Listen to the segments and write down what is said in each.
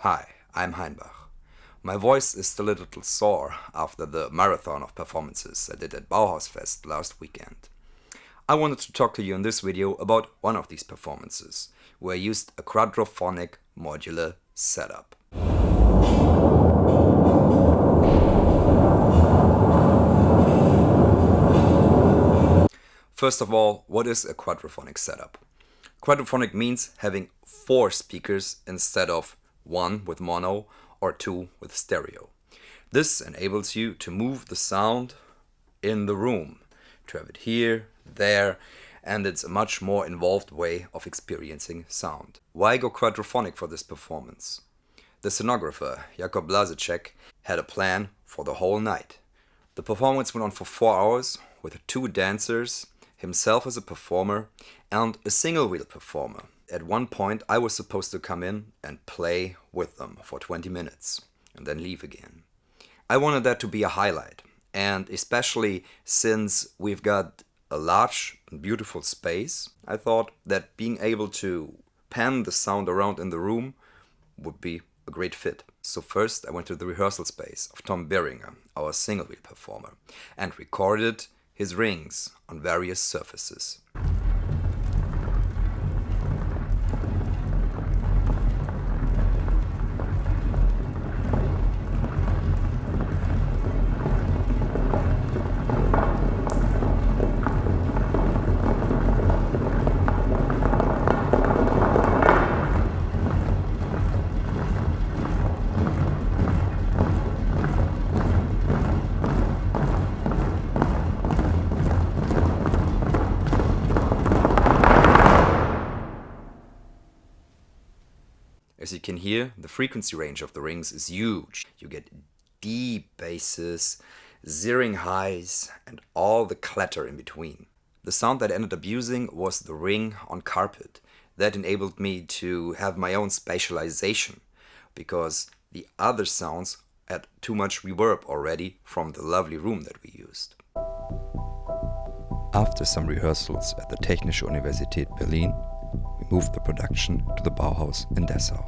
Hi, I'm Heinbach. My voice is still a little sore after the marathon of performances I did at Bauhausfest last weekend. I wanted to talk to you in this video about one of these performances, where I used a Quadrophonic Modular setup. First of all, what is a quadrophonic setup? Quadrophonic means having 4 speakers instead of 1 with mono or 2 with stereo. This enables you to move the sound in the room, to have it here, there, and it's a much more involved way of experiencing sound. Why go quadrophonic for this performance? The scenographer, Jakub Blazicek, had a plan for the whole night. The performance went on for 4 hours with 2 dancers, himself as a performer, and a single wheel performer. At one point I was supposed to come in and play with them for 20 minutes and then leave again. I wanted that to be a highlight, and especially since we've got a large and beautiful space, I thought that being able to pan the sound around in the room would be a great fit. So first I went to the rehearsal space of Tom Beringer, our single wheel performer, and recorded his rings on various surfaces. As you can hear, the frequency range of the rings is huge. You get deep basses, zeroing highs, and all the clatter in between. The sound that I ended up using was the ring on carpet. That enabled me to have my own spatialization, because the other sounds had too much reverb already from the lovely room that we used. After some rehearsals at the Technische Universität Berlin, we moved the production to the Bauhaus in Dessau.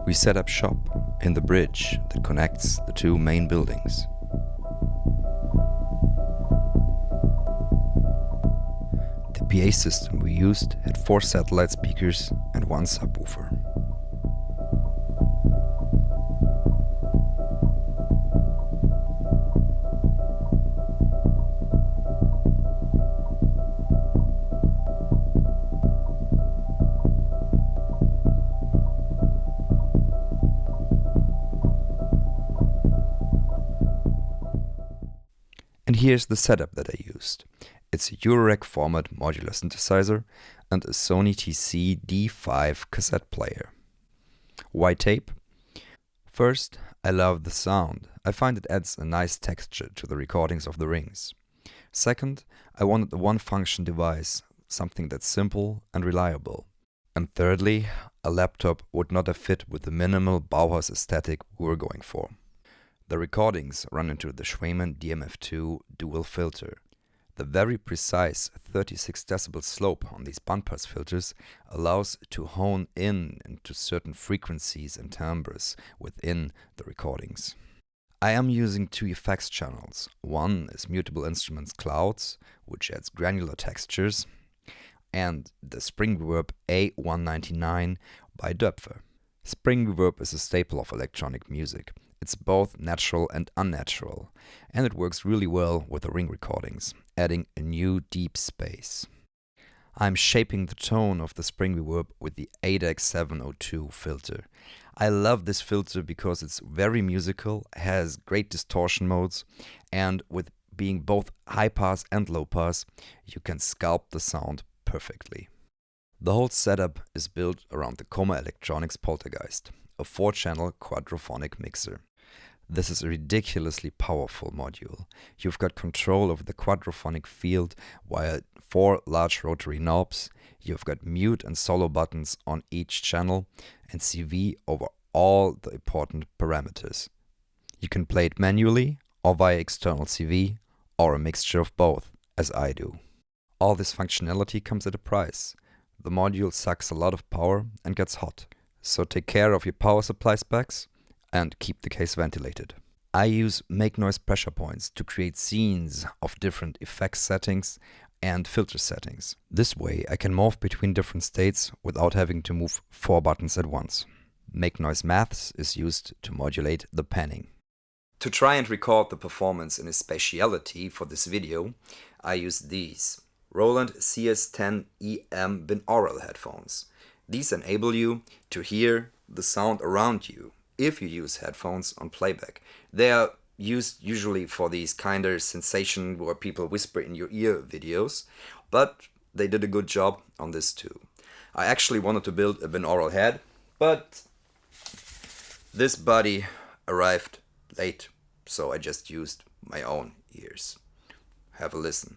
We set up shop in the bridge that connects the 2 main buildings. The PA system we used had 4 satellite speakers and 1 subwoofer. And here's the setup that I used. It's a Eurorack format modular synthesizer and a Sony TC D5 cassette player. Why tape? First, I love the sound. I find it adds a nice texture to the recordings of the rings. Second, I wanted a one-function device, something that's simple and reliable. And thirdly, a laptop would not have fit with the minimal Bauhaus aesthetic we were going for. The recordings run into the Schweimann DMF2 dual filter. The very precise 36 decibel slope on these bandpass filters allows to hone in into certain frequencies and timbres within the recordings. I am using 2 effects channels. One is Mutable Instruments Clouds, which adds granular textures, and the Spring Reverb A199 by Döpfer. Spring reverb is a staple of electronic music. It's both natural and unnatural, and it works really well with the ring recordings, adding a new deep space. I'm shaping the tone of the spring reverb with the ADAC 702 filter. I love this filter because it's very musical, has great distortion modes, and with being both high pass and low pass, you can sculpt the sound perfectly. The whole setup is built around the Koma Elektronik Poltergeist, a 4-channel quadrophonic mixer. This is a ridiculously powerful module. You've got control over the quadrophonic field via 4 large rotary knobs, you've got mute and solo buttons on each channel, and CV over all the important parameters. You can play it manually or via external CV, or a mixture of both, as I do. All this functionality comes at a price. the module sucks a lot of power and gets hot. So take care of your power supply specs and keep the case ventilated. I use make noise pressure points to create scenes of different effects settings and filter settings. This way I can morph between different states without having to move 4 buttons at once. Make noise maths is used to modulate the panning. To try and record the performance in a spatiality for this video, I use these Roland CS10EM binaural headphones. These enable you to hear the sound around you if you use headphones on playback. They are used usually for these kind of sensation where people whisper in your ear videos, but they did a good job on this too. I actually wanted to build a binaural head, but this body arrived late, so I just used my own ears. Have a listen.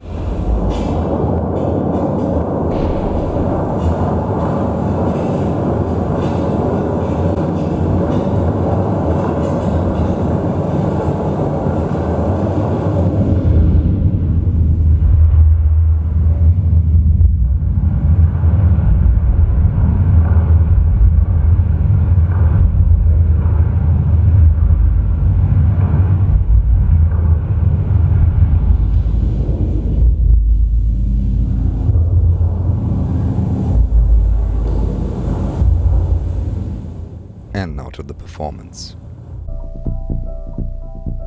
And now to the performance.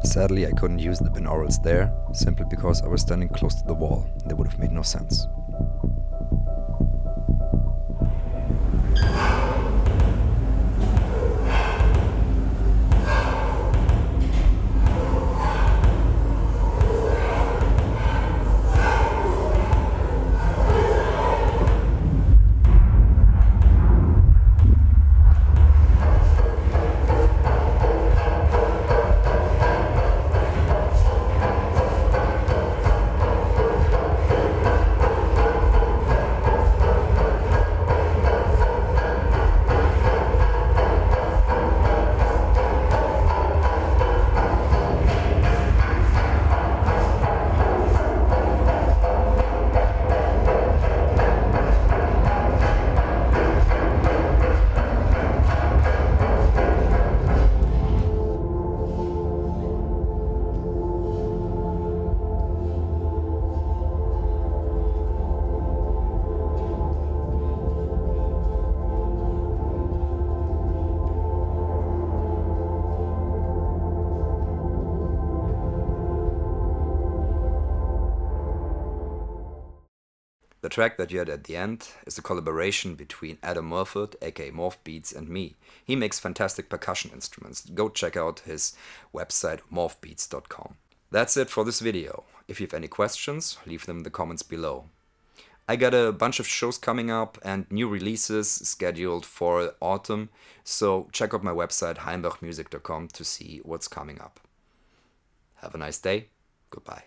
Sadly, I couldn't use the binaurals there, simply because I was standing close to the wall. They would have made no sense. The track that you heard at the end is a collaboration between Adam Murford, aka Morph Beats, and me. He makes fantastic percussion instruments. Go check out his website morphbeats.com. That's it for this video. If you have any questions, leave them in the comments below. I got a bunch of shows coming up and new releases scheduled for autumn, so check out my website heimbachmusic.com to see what's coming up. Have a nice day. Goodbye.